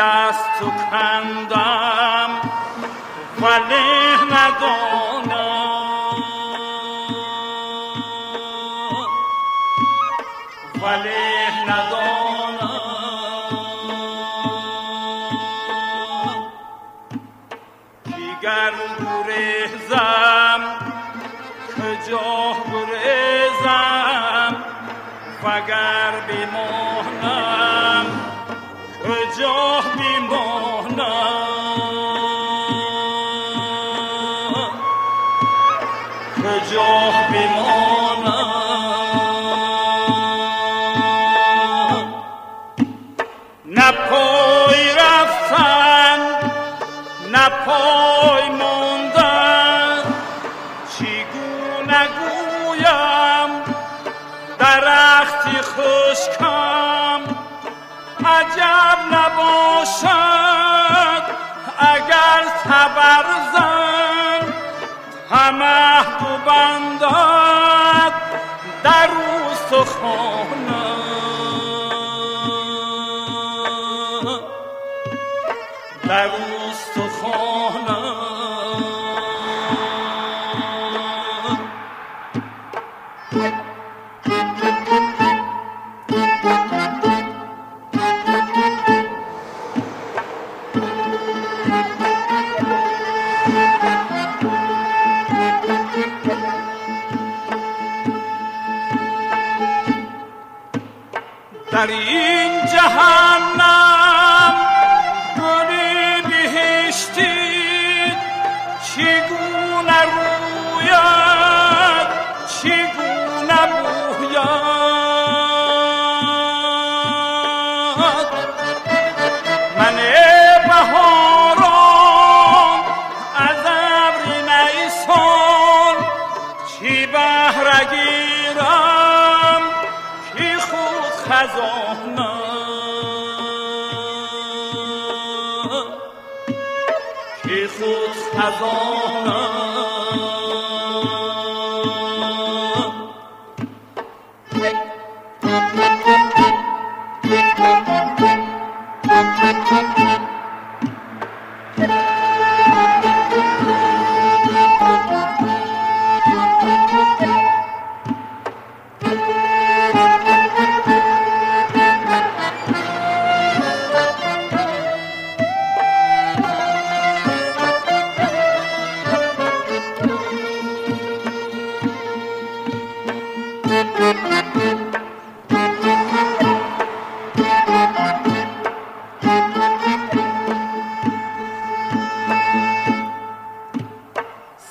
دست کندم ولی ندانم دیگر گریزم کجا گریزم وگر بمانم کجا بمانم کجا بمانم نه پای رفتن نه پای ماندن چگونه گویم درختی خشکم عجب نباشد اگر تبرزن همه دو بندد در استخوانم در استخوانم در این جهنم گلی بهشتی چگونه روید چگونه بوید من بهاران از ابر نیسان چی بهره گیرم کی خود خزانم کی خود خزانم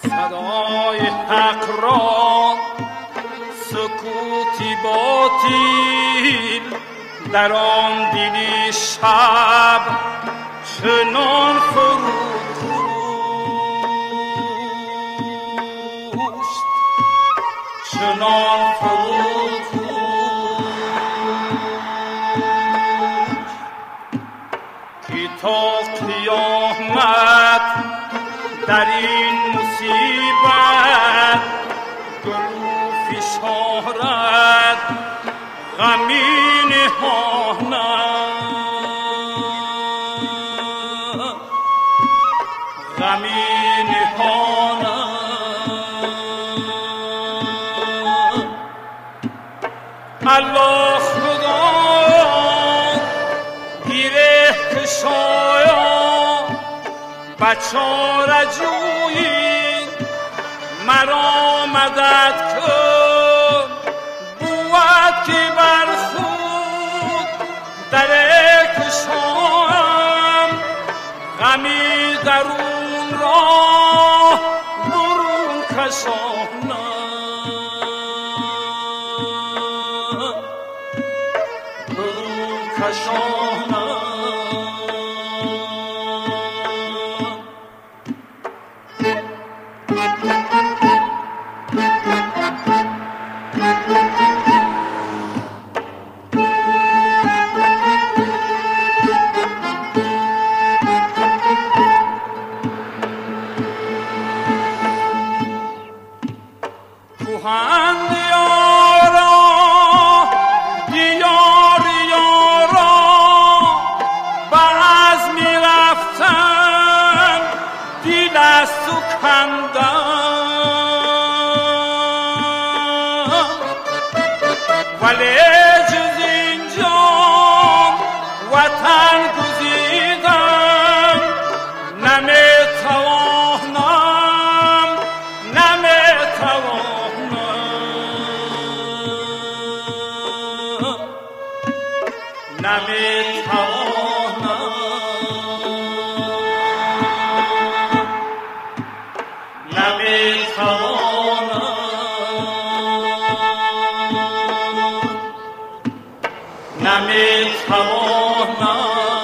صدای حق را سکوتی باطل در آن دلی شب چنان فرو کشت چنان فرو کشت که تا قیامت در این مصیبت گلو فشارد غمی نهانم غمی نهانم الله خدا گیره کشایا بچاره جویی مرا مدد کن بود که بر خود در کشایم غمی درون را برون کشانم برون کشانم بپندم، ولی جز این جان وطن گزیدم، نمیتوانم نمیتوانم